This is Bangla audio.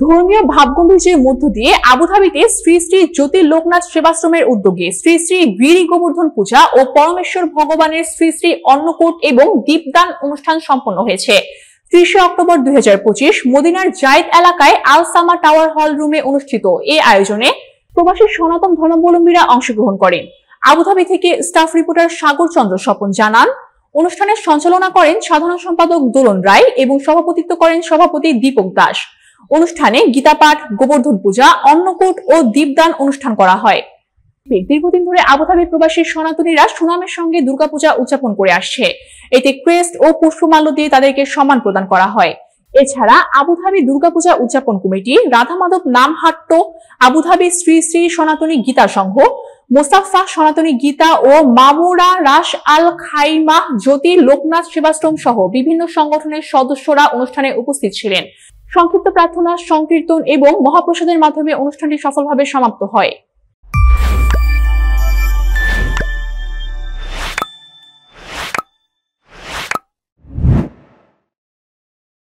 ধর্মীয় ভাবগম্ভীর্যের মধ্য দিয়ে আবুধাবিতে শ্রী শ্রী জ্যোতি লোকনাথ সেবাশ্রমের উদ্যোগে শ্রী শ্রী গিরি গোবর্ধন পূজা ও পরমেশ্বর ভগবানের শ্রী শ্রী অন্নকূট এবং দীপদান অনুষ্ঠান সম্পন্ন হয়েছে। 30 অক্টোবর 2025 মদিনার জায়েদ এলাকায় আল সামা টাওয়ার হল রুমে অনুষ্ঠিত এই আয়োজনে প্রবাসী সনাতন ধর্মাবলম্বীরা অংশগ্রহণ করেন। আবুধাবি থেকে স্টাফ রিপোর্টার সাগর চন্দ্র স্বপন জানান, অনুষ্ঠানের সঞ্চালনা করেন সাধারণ সম্পাদক দোলন রায় এবং সভাপতিত্ব করেন সভাপতি দীপক দাস। অনুষ্ঠানে গীতাপাঠ, গোবর্ধন পূজা, অন্নকূট ও দীপদান অনুষ্ঠান করা হয়। দীর্ঘদিন ধরে আবুধাবি প্রবাসী সনাতনীরা সুনামের সঙ্গে দুর্গাপূজা উদযাপন করে আসছে। এতে ক্রেস্ট ও পুষ্পমাল্য দিয়ে তাদেরকে সম্মান প্রদান করা হয়। এছাড়া আবুধাবি দুর্গাপূজা উদযাপন কমিটি, রাধা মাধব নামহাট্ট, আবুধাবি শ্রী শ্রী সনাতনী গীতা সংঘ, মোসাফা সনাতনী গীতা ও মামুরা রাস আল খাইমাহ জ্যোতি লোকনাথ সেবাশ্রম সহ বিভিন্ন সংগঠনের সদস্যরা অনুষ্ঠানে উপস্থিত ছিলেন। সংক্ষিপ্ত প্রার্থনা, সংকীর্তন এবং মহাপ্রসাদের মাধ্যমে অনুষ্ঠানটি সফলভাবে সমাপ্ত হয়।